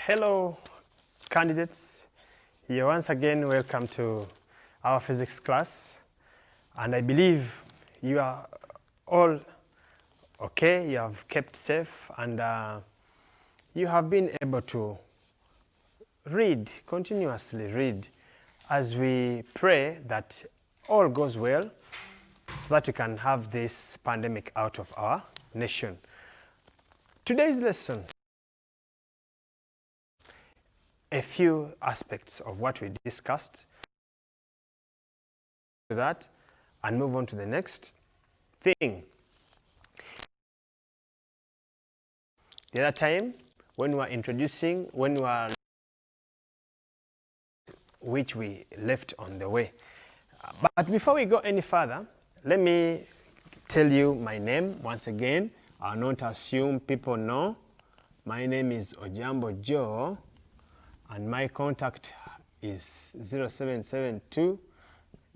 Hello, candidates. You're once again welcome to our physics class. And I believe you are all okay, you have kept safe, and you have been able to continuously read, as we pray that all goes well so that we can have this pandemic out of our nation. Today's lesson, a few aspects of what we discussed to that and move on to the next thing. The other time when we were which we left on the way. But before we go any further, let me tell you my name once again. I'll not assume people know. My name is Ojambo Joe, and my contact is 0772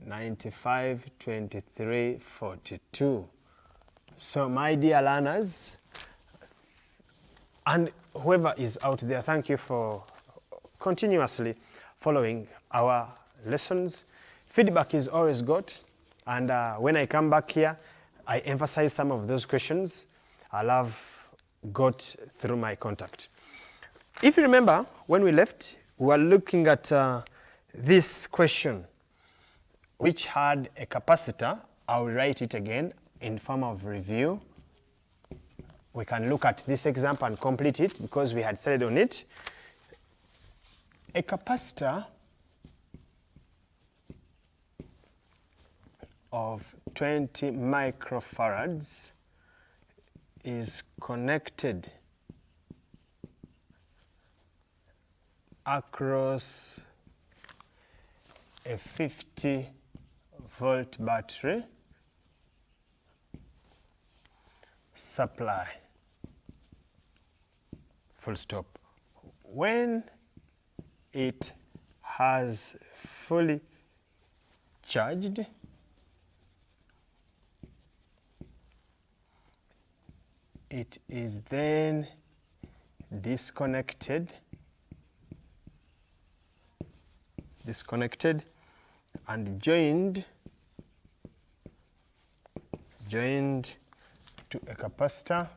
95 23 42. So my dear learners, and whoever is out there, thank you for continuously following our lessons. Feedback is always good, and when I come back here, I emphasize some of those questions I'll have got through my contact. If you remember, when we left, we were looking at this question, which had a capacitor. I'll write it again in form of review. We can look at this example and complete it because we had studied on it. A capacitor of 20 microfarads is connected across a 50-volt battery supply. Full stop. When it has fully charged, it is then disconnected and joined to a capacitor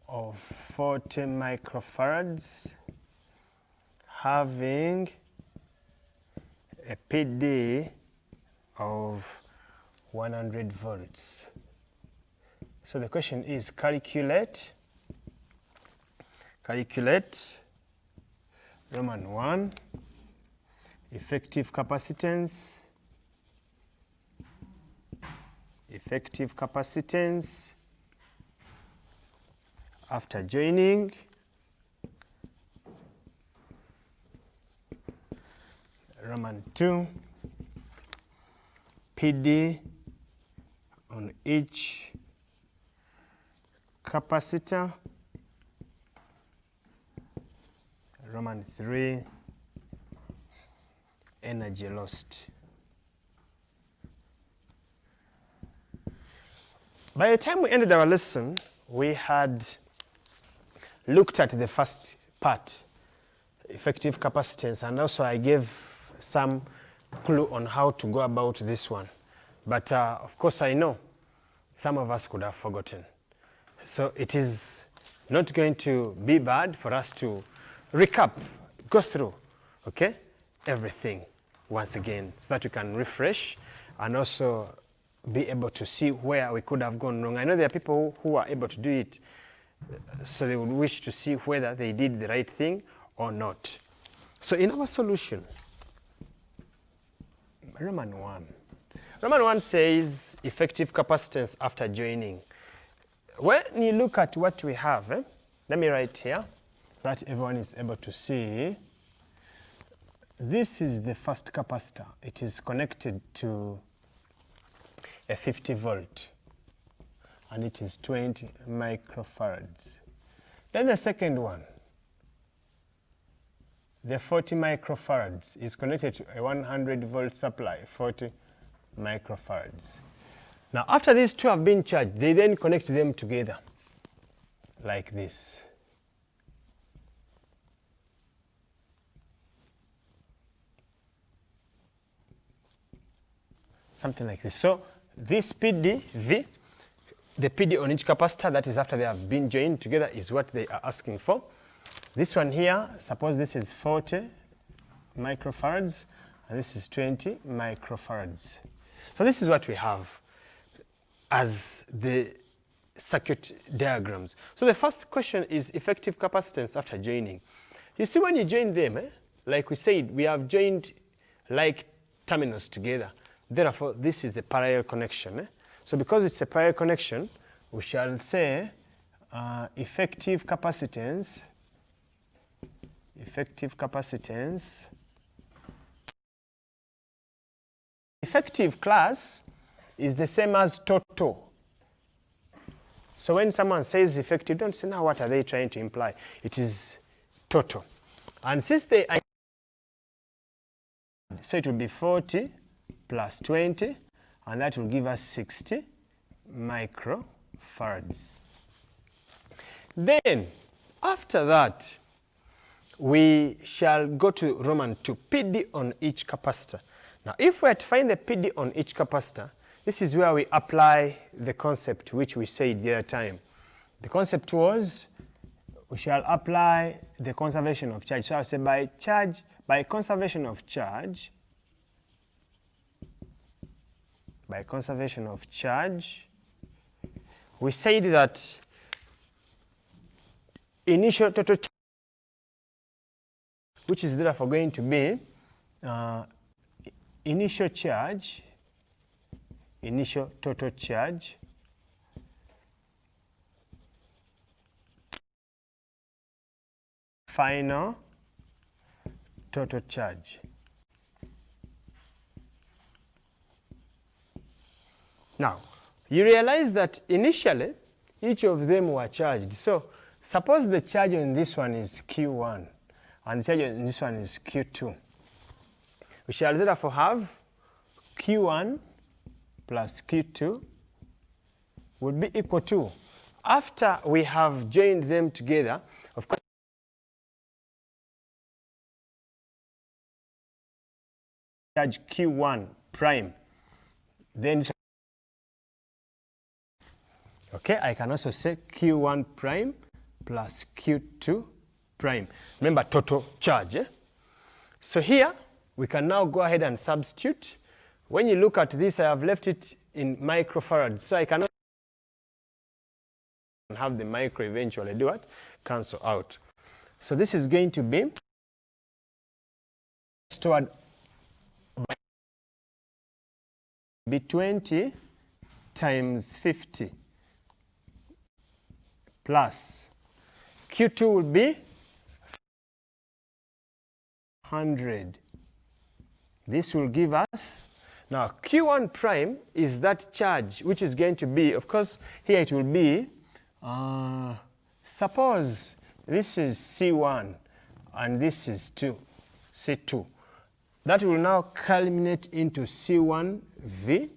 of 40 microfarads having a PD of 100 volts. So the question is calculate Roman 1, effective capacitance after joining, Roman 2, PD on each capacitor, Roman 3, energy lost. By the time we ended our lesson, we had looked at the first part, effective capacitance, and also I gave some clue on how to go about this one. But of course I know some of us could have forgotten. So it is not going to be bad for us to recap, go through, okay, everything once again so that we can refresh and also be able to see where we could have gone wrong. I know there are people who are able to do it, so they would wish to see whether they did the right thing or not. So in our solution, Roman 1 says effective capacitance after joining. When you look at what we have, let me write here so that everyone is able to see. This is the first capacitor. It is connected to a 50 volt and it is 20 microfarads. Then the second one, the 40 microfarads, is connected to a 100 volt supply, 40 microfarads. Now after these two have been charged, they then connect them together. like this. Something like this. So this PD V, the PD on each capacitor, that is after they have been joined together, is what they are asking for. This one here, suppose this is 40 microfarads and this is 20 microfarads. So this is what we have as the circuit diagrams. So the first question is effective capacitance after joining. You see, when you join them, like we said, we have joined like terminals together. Therefore, this is a parallel connection. So because it's a parallel connection, we shall say effective capacitance effective class is the same as total. So when someone says effective, don't say, now what are they trying to imply? It is total. And since they are, so it will be 40 plus 20, and that will give us 60 microfarads. Then, after that, we shall go to Roman 2, PD on each capacitor. Now, if we are to find the PD on each capacitor, this is where we apply the concept which we said the other time. The concept was we shall apply the conservation of charge. So I'll say by conservation of charge, we said that initial total charge, which is therefore going to be initial total charge final total charge. Now, you realize that initially each of them were charged. So suppose the charge on this one is Q1 and the charge on this one is Q2. We shall therefore have Q1 plus Q2 would be equal to, after we have joined them together, of course, charge Q1 prime, then okay, I can also say Q1 prime plus Q2 prime. Remember, total charge. So here, we can now go ahead and substitute. When you look at this, I have left it in microfarads. So I cannot have the micro eventually do what? Cancel out. So this is going to be stored by 20 times 50 plus Q2 will be 100. This will give us, now Q1 prime is that charge which is going to be, of course, here it will be, suppose this is C1 and this is C2. That will now culminate into C1V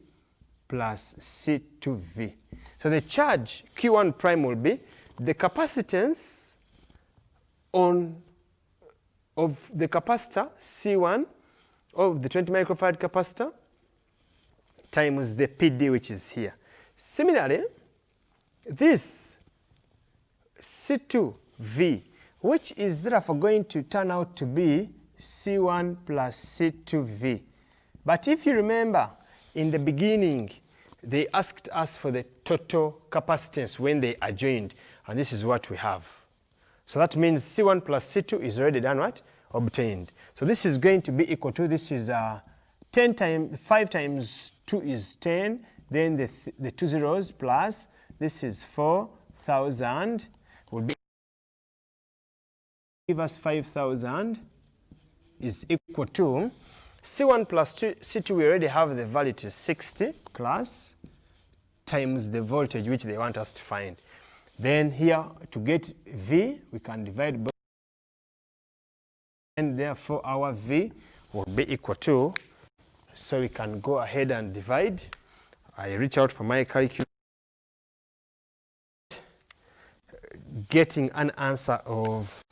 plus C2V. So the charge Q1 prime will be the capacitance of the capacitor C1 of the 20 microfarad capacitor times the PD, which is here. Similarly, this C2V, which is therefore going to turn out to be C1 plus C2V. But if you remember, in the beginning, they asked us for the total capacitance when they are joined, and this is what we have. So that means C1 plus C2 is already done what? Obtained. So this is going to be equal to, this is 5 times 2 is 10, then the 2 zeros plus, this is 4,000, will be, give us 5,000 is equal to C1 plus C2, we already have the value to 60 class times the voltage which they want us to find. Then here, to get V, we can divide both, and therefore our V will be equal to, so we can go ahead and divide. I reach out for my calculator. getting an answer of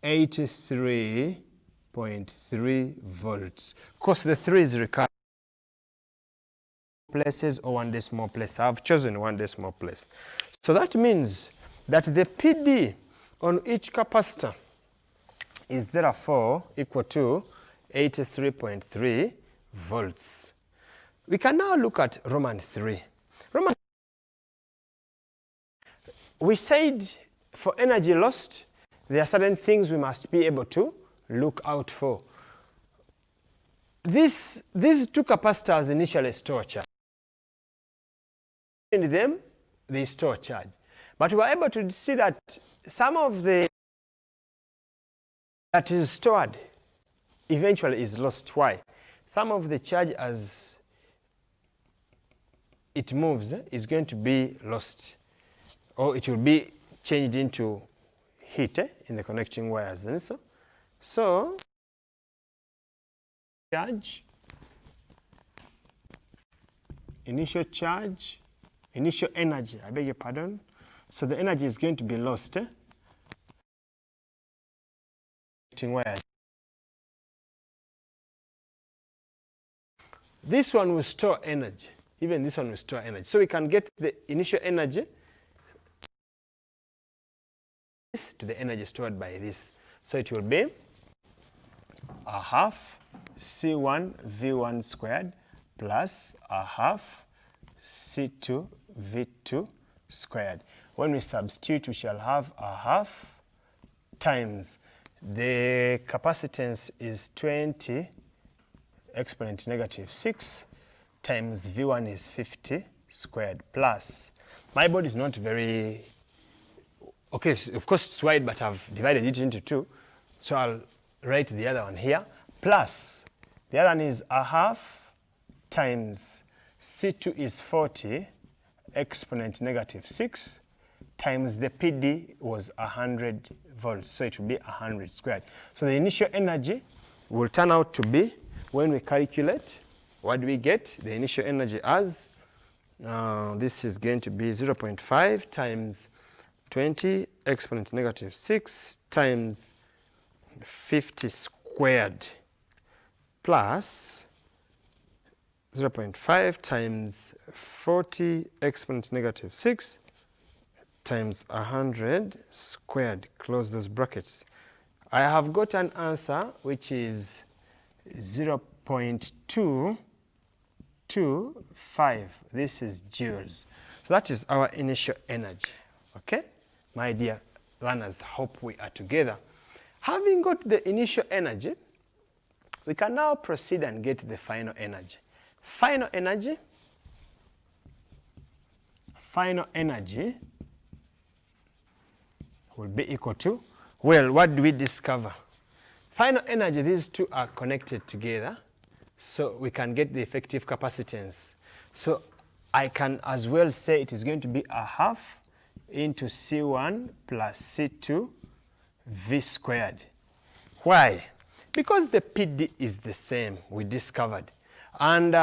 83.3 volts. Of course, the 3 is recurrent places or 1 decimal place. I've chosen 1 decimal place. So that means that the PD on each capacitor is therefore equal to 83.3 volts. We can now look at Roman 3. We said for energy lost, there are certain things we must be able to look out for. These 2 capacitors initially store charge. In them, they store charge. But we were able to see that some of the that is stored eventually is lost. Why? Some of the charge as it moves is going to be lost, or it will be changed into heat in the connecting wires. And so charge, initial charge, initial energy, I beg your pardon. So the energy is going to be lost. Wires. This one will store energy. Even this one will store energy. So we can get the initial energy to the energy stored by this. So it will be a half C1 V1 squared plus a half C2 V2 squared. When we substitute, we shall have a half times the capacitance is 20 exponent negative 6 times V1 is 50 squared plus, my board is not very, okay, of course it's wide, but I've divided it into 2. So I'll write the other one here, plus the other one is a half times C2 is 40 exponent negative 6 times the PD was 100 volts, so it will be 100 squared. So the initial energy will turn out to be, when we calculate, what do we get? The initial energy as, this is going to be 0.5 times 20 exponent negative 6 times 50 squared plus 0.5 times 40 exponent negative 6 times 100 squared, close those brackets. I have got an answer which is 0.225. This is joules. So that is our initial energy. Okay? My dear learners, hope we are together. Having got the initial energy, we can now proceed and get the final energy. Final energy will be equal to, well, what do we discover? Final energy, these 2 are connected together, so we can get the effective capacitance. So I can as well say it is going to be a half into C1 plus C2 V squared. Why? Because the PD is the same, we discovered. And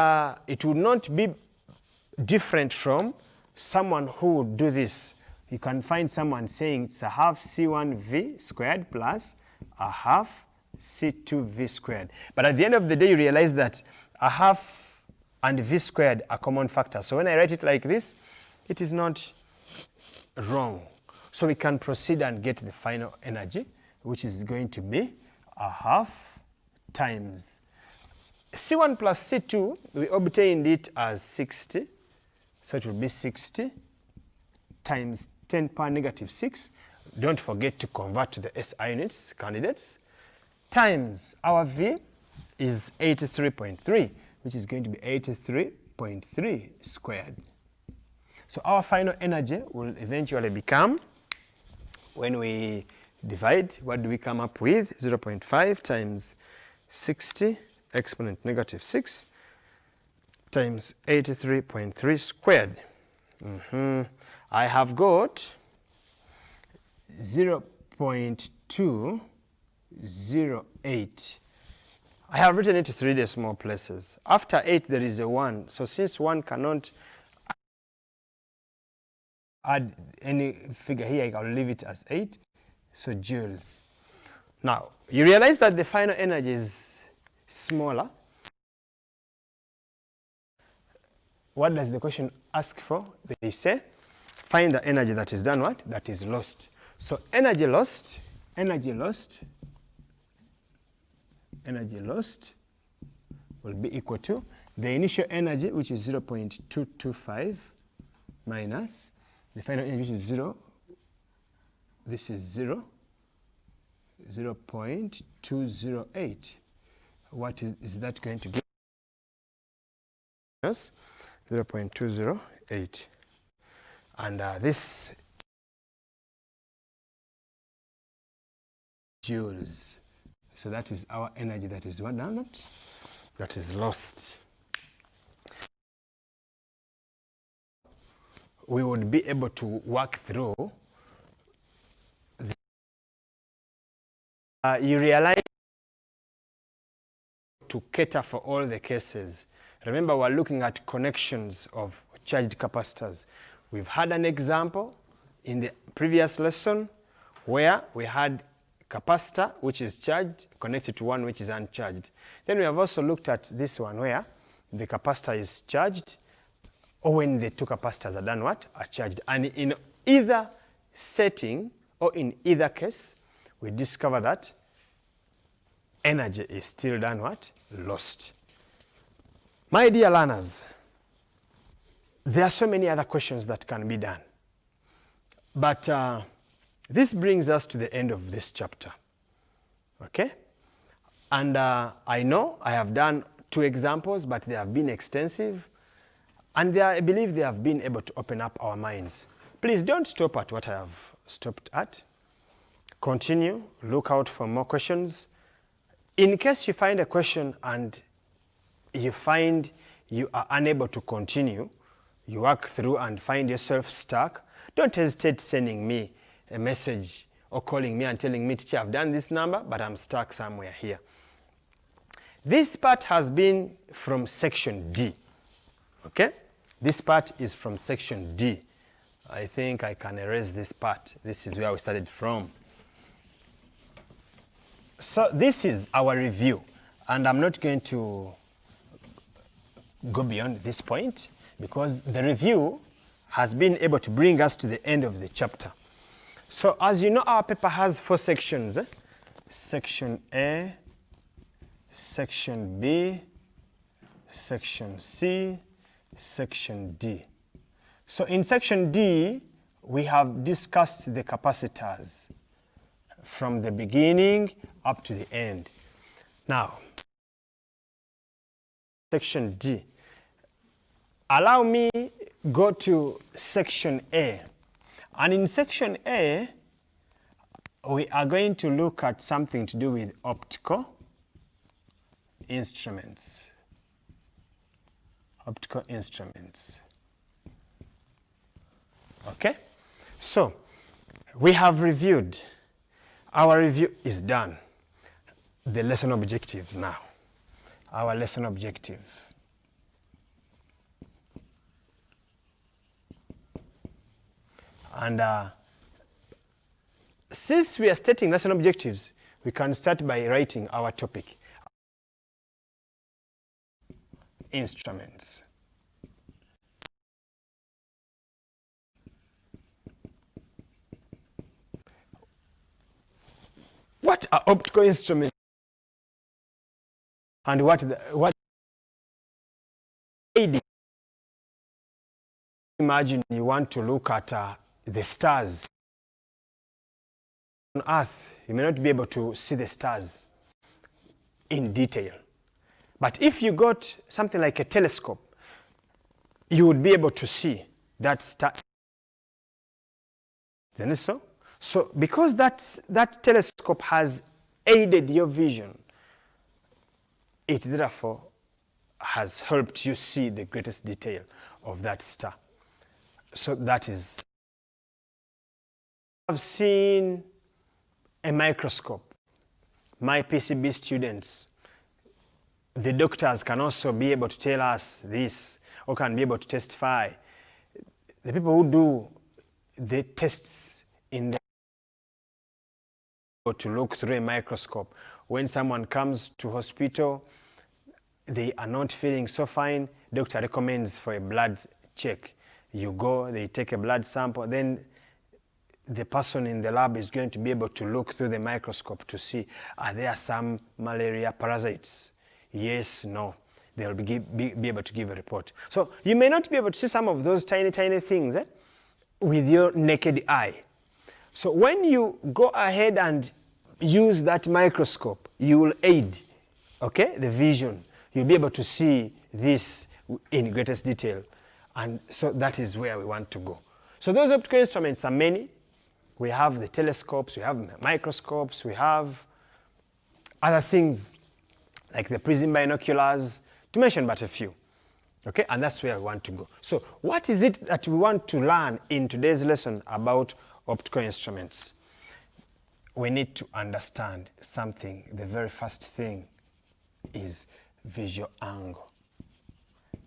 it would not be different from someone who would do this. You can find someone saying it's a half C1 V squared plus a half C2 V squared. But at the end of the day, you realize that a half and V squared are common factors. So when I write it like this, it is not wrong. So we can proceed and get the final energy, which is going to be a half times C1 plus C2, we obtained it as 60. So it will be 60 times 10 power negative 6. Don't forget to convert to the SI units, candidates. Times our V is 83.3, which is going to be 83.3 squared. So our final energy will eventually become, when we divide, what do we come up with? 0.5 times 60 exponent negative 6 times 83.3 squared. I have got 0.208. I have written it to 3 decimal places. After 8 there is a 1. So since 1 cannot add any figure here, I'll leave it as 8. So joules. Now, you realize that the final energy is smaller. What does the question ask for? They say, find the energy that is done what? That is lost. So energy lost will be equal to the initial energy, which is 0.225, minus the final energy, which is 0. This is 0.208. What is that going to give? Yes, 0.208. And this joules. So that is our energy that is what now? That is lost. We would be able to work through. You realize to cater for all the cases. Remember, we're looking at connections of charged capacitors. We've had an example in the previous lesson where we had capacitor which is charged connected to one which is uncharged. Then we have also looked at this one where the capacitor is charged, or when the two capacitors are done what? Are charged. And in either setting or in either case, we discover that energy is still done what? Lost. My dear learners, there are so many other questions that can be done. But this brings us to the end of this chapter. Okay? And I know I have done 2 examples, but they have been extensive. And I believe they have been able to open up our minds. Please don't stop at what I have stopped at. Continue, look out for more questions. In case you find a question and you find you are unable to continue, you work through and find yourself stuck, don't hesitate sending me a message or calling me and telling me, teacher, I've done this number, but I'm stuck somewhere here. This part has been from section D. Okay? This part is from section D. I think I can erase this part. This is where we started from. So this is our review, and I'm not going to go beyond this point because the review has been able to bring us to the end of the chapter. So as you know, our paper has 4 sections. Section A, Section B, Section C, Section D. So in Section D, we have discussed the capacitors from the beginning up to the end. Now, Section D. Allow me go to Section A. And in Section A, we are going to look at something to do with optical instruments. Optical instruments. Okay? So, we have reviewed. Our review is done. The lesson objectives now. Our lesson objective. And since we are stating lesson objectives, we can start by writing our topic. Instruments. What are optical instruments? And what imagine you want to look at the stars on Earth. You may not be able to see the stars in detail. But if you got something like a telescope, you would be able to see that star. Isn't it so? So because that telescope has aided your vision, it therefore has helped you see the greatest detail of that star. So that is. I've seen a microscope. My PCB students, the doctors can also be able to tell us this, or can be able to testify. The people who do the tests in the to look through a microscope. When someone comes to hospital, they are not feeling so fine, doctor recommends for a blood check. You go, they take a blood sample, then the person in the lab is going to be able to look through the microscope to see, are there some malaria parasites? Yes, no. They'll be able to give a report. So you may not be able to see some of those tiny, tiny things with your naked eye. So when you go ahead and use that microscope, you will aid, okay, the vision. You'll be able to see this in greatest detail. And so that is where we want to go. So those optical instruments are many. We have the telescopes, we have microscopes, we have other things like the prism binoculars, to mention but a few. Okay, and that's where we want to go. So what is it that we want to learn in today's lesson about optical instruments? We need to understand something. The very first thing is visual angle.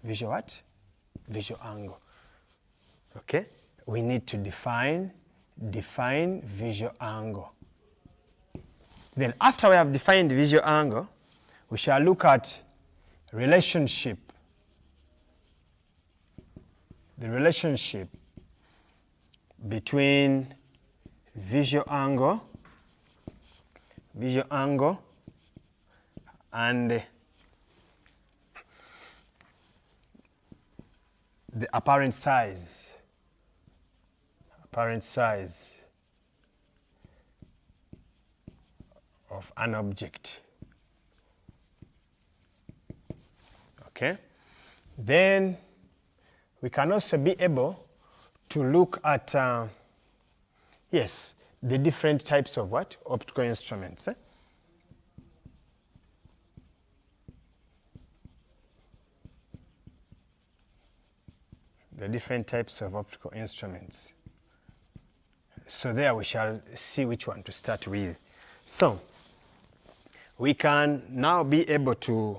Visual what? Visual angle. Okay, we need to define visual angle. Then after we have defined visual angle, we shall look at relationship. The relationship between visual angle and the apparent size of an object. Okay, then we can also be able to look at yes, the different types of what? Optical instruments. The different types of optical instruments. So there we shall see which one to start with. So we can now be able to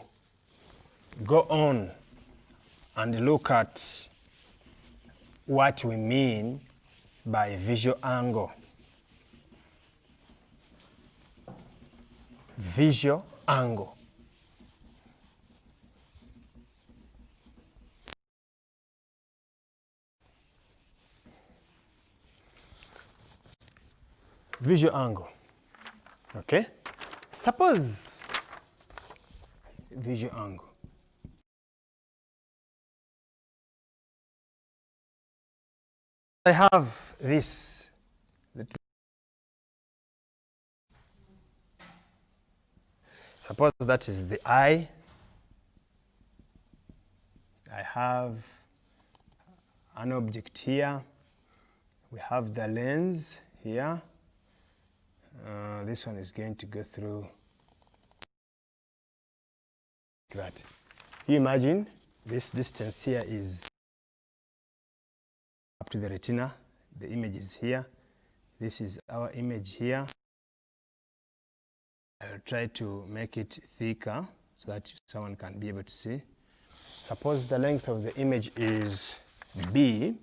go on and look at what we mean by visual angle. Visual angle. Visual angle. Okay? Suppose visual angle. I have this. Suppose that is the eye. I have an object here. We have the lens here. This one is going to go through like that. You imagine this distance here is up to the retina. The image is here. This is our image here. I'll try to make it thicker so that someone can be able to see. Suppose the length of the image is B.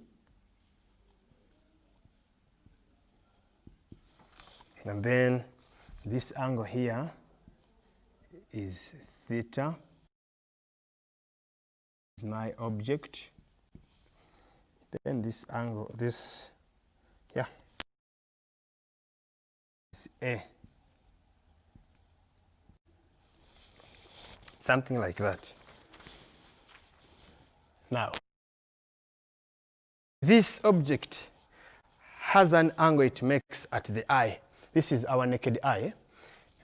And then this angle here is theta. Is my object. Then this angle, this, yeah, is A. Something like that. Now, this object has an angle it makes at the eye. This is our naked eye.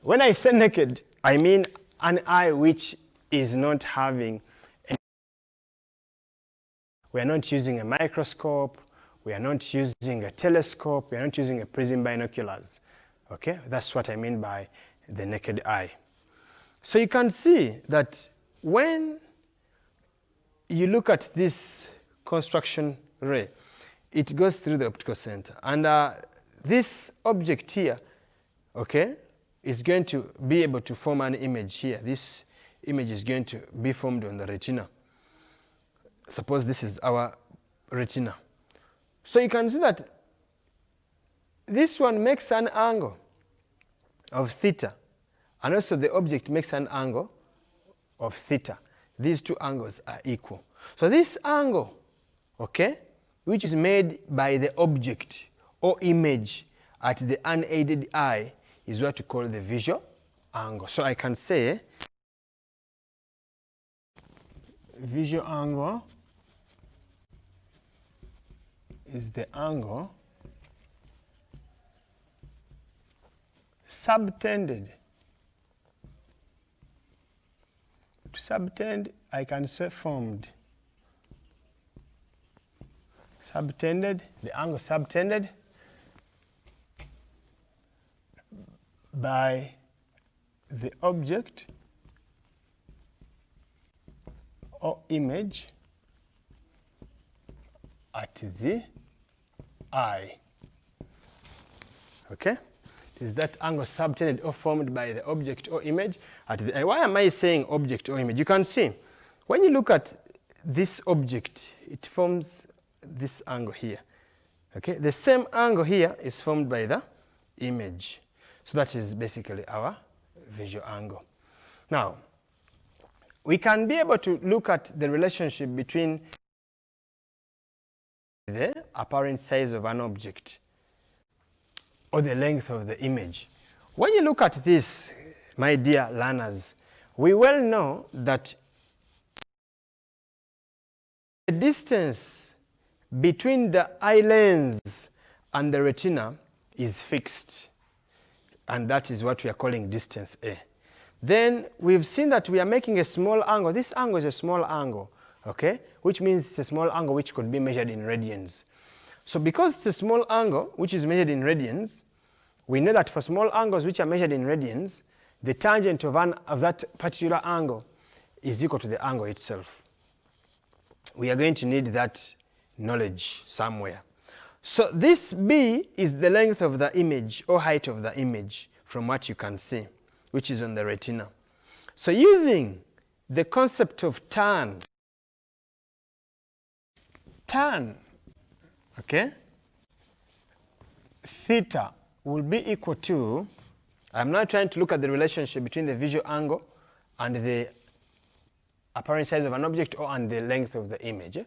When I say naked, I mean an eye which is not having any. We are not using a microscope, we are not using a telescope, we are not using a prism binoculars. Okay, that's what I mean by the naked eye. So you can see that when you look at this construction ray, it goes through the optical center. And this object here, okay, is going to be able to form an image here. This image is going to be formed on the retina. Suppose this is our retina. So you can see that this one makes an angle of theta, and also the object makes an angle of theta. These two angles are equal. So this angle, okay, which is made by the object or image at the unaided eye, is what we call the visual angle. So I can say visual angle is the angle subtended. To subtend, I can say formed. Subtended, the angle subtended by the object or image at the eye. Okay? Is that angle subtended or formed by the object or image at the eye? Why am I saying object or image? You can see, when you look at this object, it forms this angle here. Okay? The same angle here is formed by the image. So that is basically our visual angle. Now, we can be able to look at the relationship between the apparent size of an object or the length of the image. When you look at this, my dear learners, we well know that the distance between the eye lens and the retina is fixed, and that is what we are calling distance A. Then we've seen that we are making a small angle. This angle is a small angle, okay, which means it's a small angle which could be measured in radians. So because it's a small angle which is measured in radians, we know that for small angles which are measured in radians, the tangent of that particular angle is equal to the angle itself. We are going to need that knowledge somewhere. So this B is the length of the image or height of the image from what you can see, which is on the retina. So using the concept of tan, okay, theta will be equal to, I'm now trying to look at the relationship between the visual angle and the apparent size of an object or and the length of the image.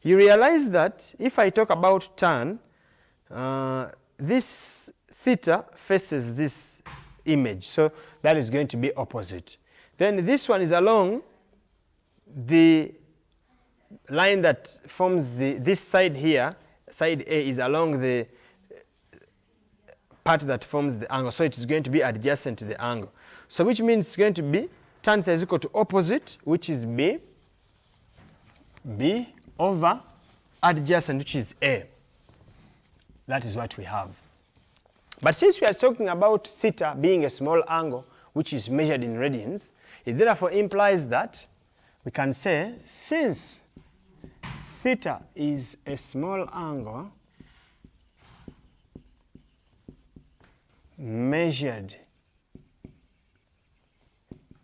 You realize that if I talk about tan, this theta faces this image, so that is going to be opposite. Then this one is along the line that forms this side here, side A is along the part that forms the angle, so it is going to be adjacent to the angle. So which means it's going to be tan theta is equal to opposite, which is B over adjacent, which is A. That is what we have. But since we are talking about theta being a small angle which is measured in radians, it therefore implies that we can say since theta is a small angle measured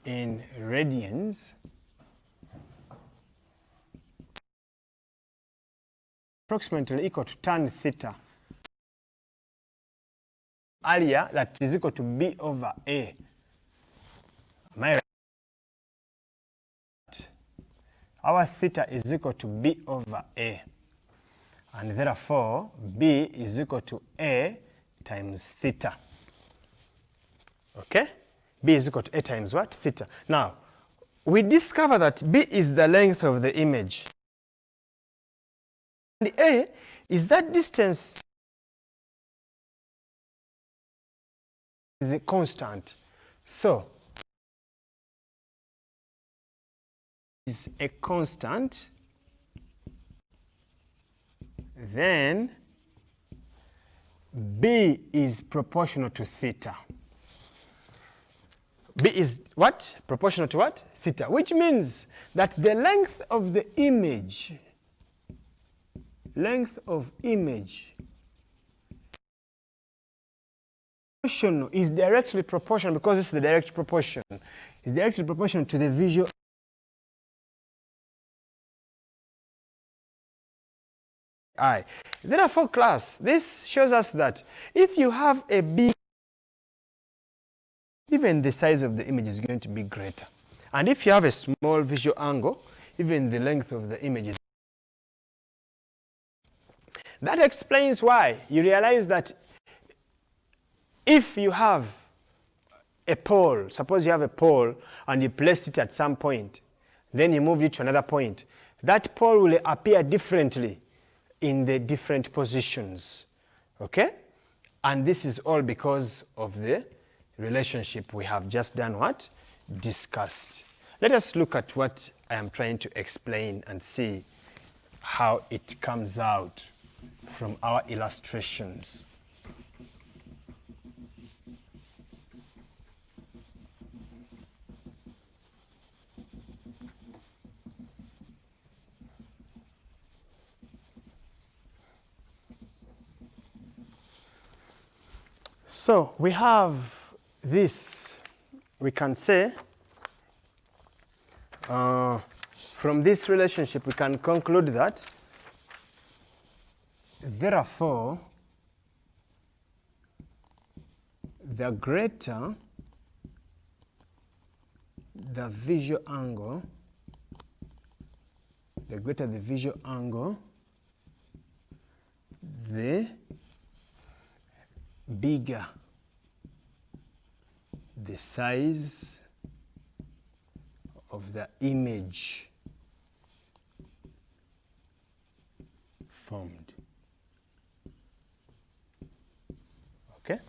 in radians, approximately equal to tan theta earlier, that is equal to B over A. Am I right? Our theta is equal to B over A, and therefore B is equal to A times theta. Okay? B is equal to A times what? Theta. Now, we discover that B is the length of the image. And A is that distance is a constant. So, is a constant, then B is proportional to theta. B is what? Proportional to what? Theta, which means that the length of the image, is directly proportional, because this is the direct proportion, is directly proportional to the visual. I. Therefore, class, this shows us that if you have a big, even the size of the image is going to be greater. And if you have a small visual angle, even the length of the image is. That explains why you realize that if you have a pole, suppose you have a pole and you placed it at some point, then you moved it to another point, that pole will appear differently in the different positions, okay? And this is all because of the relationship we have just done what? Discussed. Let us look at what I am trying to explain and see how it comes out from our illustrations. So we have this, we can say, from this relationship we can conclude that, therefore, the greater the visual angle, the greater the visual angle, the bigger the size of the image formed. Okay?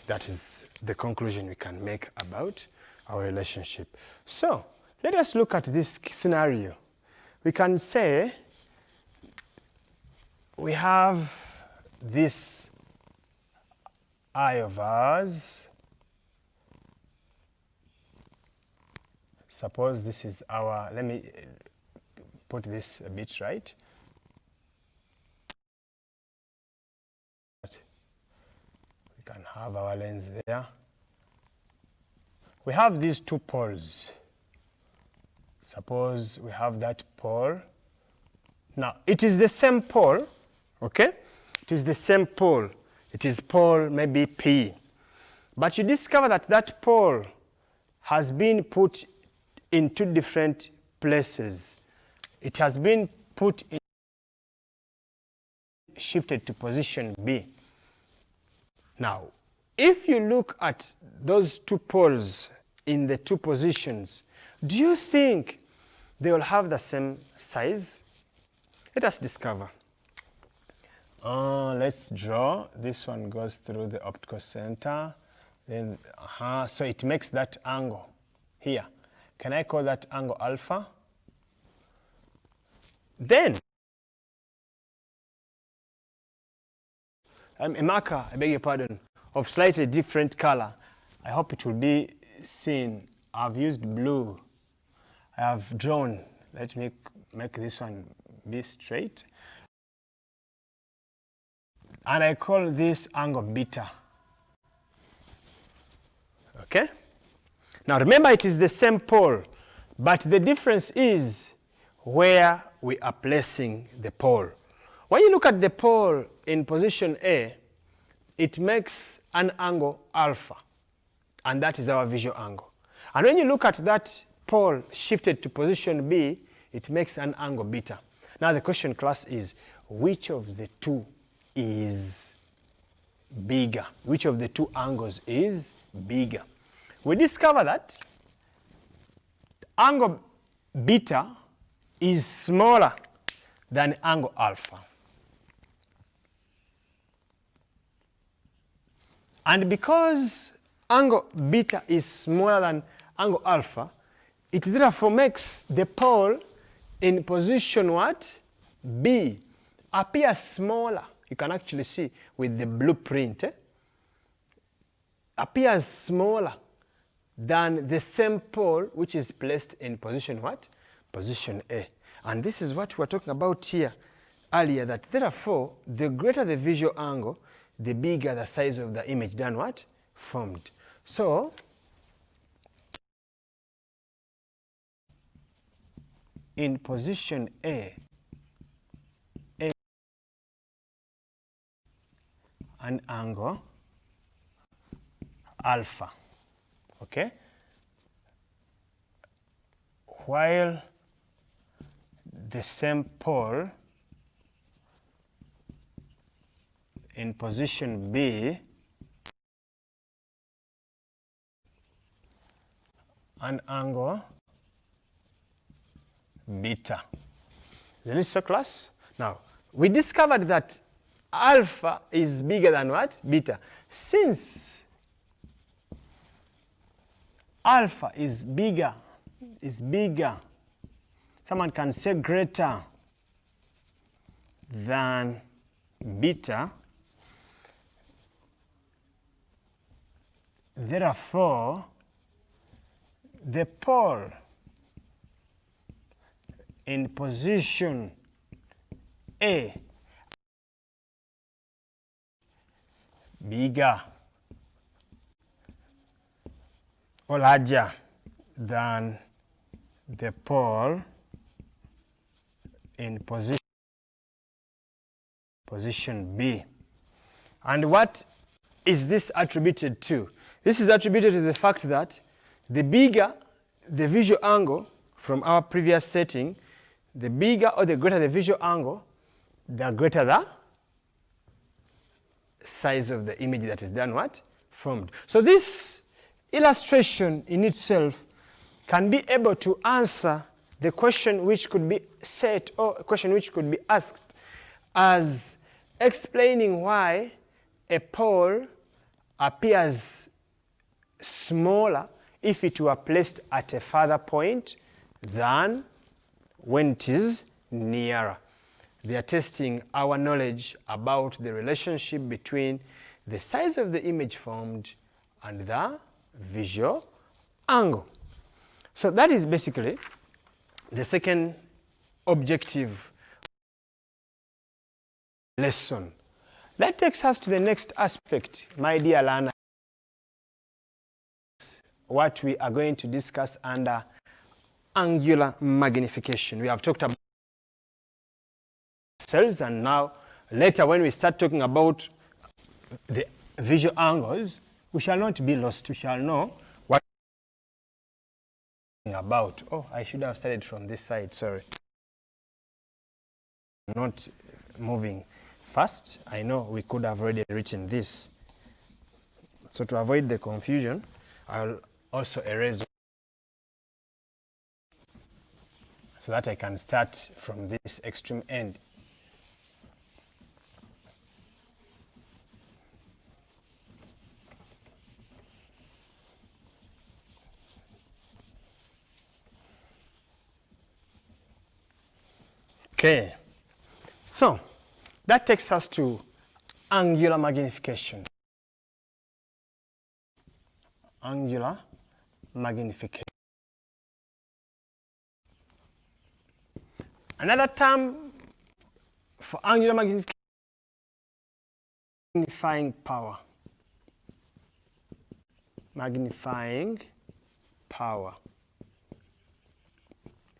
That is the conclusion we can make about our relationship. So, let us look at this scenario. We can say we have this eye of ours. Suppose this is our, let me put this a bit right. We can have our lens there. We have these two poles. Suppose we have that pole. Now, it is the same pole, okay? It is the same pole. It is pole maybe P. But you discover that that pole has been put in two different places. It has been put in, shifted to position B. Now, if you look at those two poles in the two positions, do you think they will have the same size? Let us discover. Let's draw. This one goes through the optical center. Then, so it makes that angle here. Can I call that angle alpha? Then, a marker, I beg your pardon, of slightly different color. I hope it will be seen. I've used blue. I have drawn. Let me make this one be straight. And I call this angle beta. Okay? Now remember, it is the same pole, but the difference is where we are placing the pole. When you look at the pole in position A, it makes an angle alpha, and that is our visual angle. And when you look at that pole shifted to position B, it makes an angle beta. Now the question, class, is which of the two is bigger? Which of the two angles is bigger? We discover that angle beta is smaller than angle alpha. And because angle beta is smaller than angle alpha, it therefore makes the pole in position what? B appear smaller. You can actually see with the blueprint, appears smaller than the same pole which is placed in position what? Position A. And this is what we were talking about here earlier, that therefore the greater the visual angle, the bigger the size of the image done what? Formed. So in position A an angle alpha, okay? While the same pole in position B an angle beta. Isn't it so, class? Now, we discovered that alpha is bigger than what? Beta. Since alpha is bigger, someone can say greater than beta, therefore, the pole in position A bigger or larger than the pole in position B. And what is this attributed to? This is attributed to the fact that the bigger the visual angle from our previous setting, the bigger or the greater the visual angle, the greater the size of the image that is then what? Formed. So this illustration in itself can be able to answer the question which could be set or a question which could be asked as explaining why a pole appears smaller if it were placed at a further point than when it is nearer. They are testing our knowledge about the relationship between the size of the image formed and the visual angle. So that is basically the second objective lesson. That takes us to the next aspect, my dear learners, what we are going to discuss under angular magnification. We have talked about cells, and now later when we start talking about the visual angles, we shall not be lost. We shall know what we're talking about. Oh, I should have started from this side, sorry. Not moving fast. I know we could have already written this. So to avoid the confusion, I'll also erase so that I can start from this extreme end. Okay, so that takes us to angular magnification. Angular magnification. Another term for angular magnification, magnifying power. Magnifying power.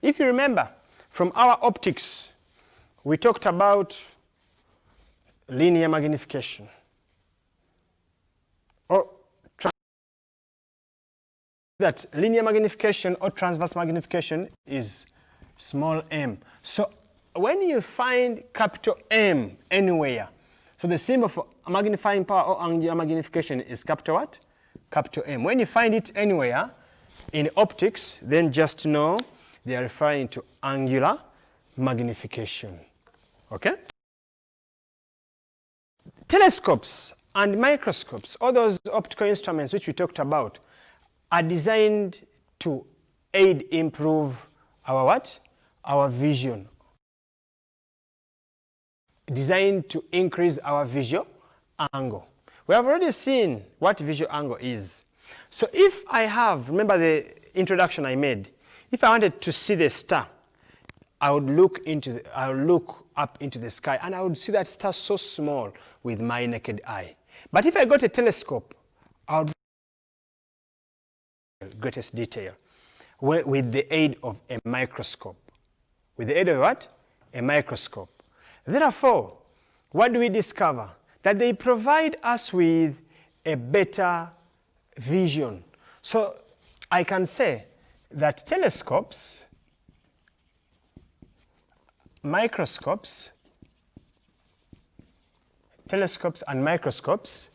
If you remember, from our optics, we talked about linear magnification or that linear magnification or transverse magnification is small m. So when you find capital M anywhere, so the symbol for magnifying power or angular magnification is capital what? Capital M. When you find it anywhere in optics, then just know they are referring to angular magnification. Okay? Telescopes and microscopes, all those optical instruments which we talked about, are designed to aid, improve our what? Our vision. Designed to increase our visual angle. We have already seen what visual angle is. So if I have, remember the introduction I made, if I wanted to see the star, I would look up into the sky and I would see that star so small with my naked eye. But if I got a telescope, I would greatest detail with the aid of a microscope. With the aid of what? A microscope. Therefore, what do we discover? that they provide us with a better vision. So I can say that telescopes, microscopes, telescopes and microscopes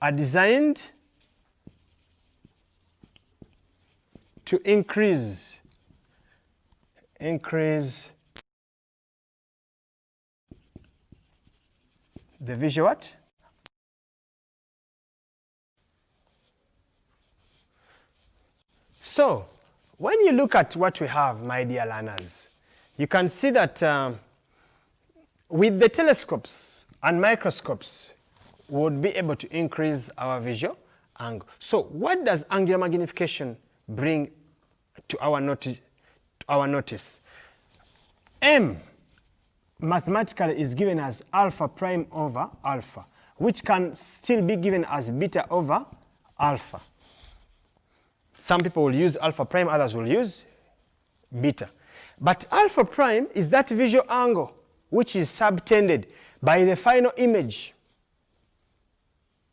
are designed to increase the visual what? So, when you look at what we have, my dear learners, you can see that with the telescopes and microscopes, we would be able to increase our visual angle. So, what does angular magnification bring to our notice? M mathematically is given as alpha prime over alpha, which can still be given as beta over alpha. Some people will use alpha prime, others will use beta. But alpha prime is that visual angle which is subtended by the final image,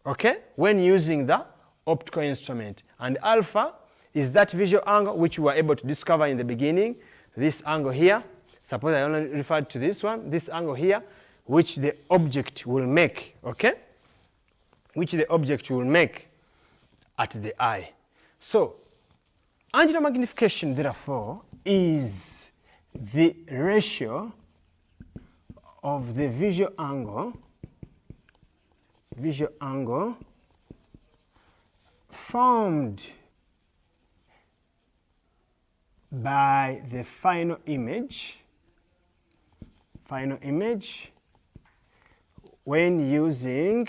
okay, when using the optical instrument. And alpha is that visual angle which we were able to discover in the beginning, this angle here. Suppose I only referred to this one, this angle here, which the object will make, okay? Which the object will make at the eye. So, angular magnification, therefore, is the ratio of the visual angle formed by the final image when using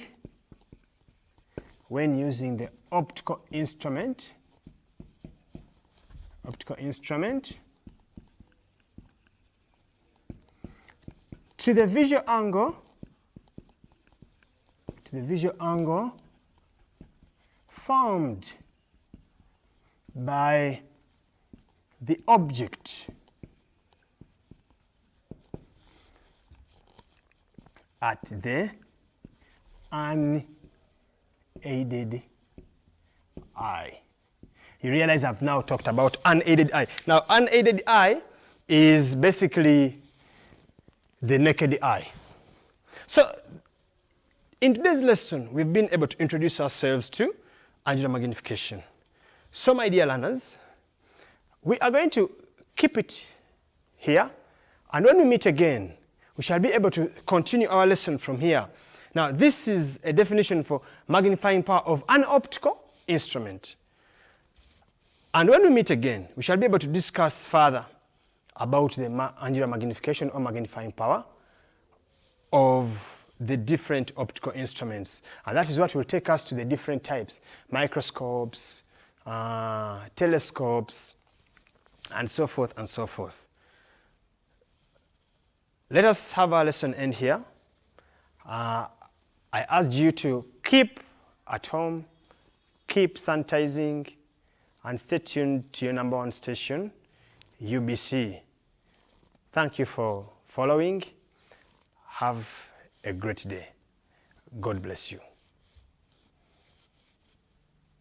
the optical instrument to the visual angle formed by the object at the unaided eye. You realize I've now talked about unaided eye. Now, unaided eye is basically the naked eye. So, in today's lesson, we've been able to introduce ourselves to angular magnification. So, my dear learners, we are going to keep it here, and when we meet again, we shall be able to continue our lesson from here. Now, this is a definition for magnifying power of an optical instrument. And when we meet again, we shall be able to discuss further about the angular magnification or magnifying power of the different optical instruments. And that is what will take us to the different types: microscopes, telescopes, and so forth and so forth. Let us have our lesson end here. I urge you to keep at home, keep sanitizing, and stay tuned to your #1 station, UBC. Thank you for following. Have a great day. God bless you.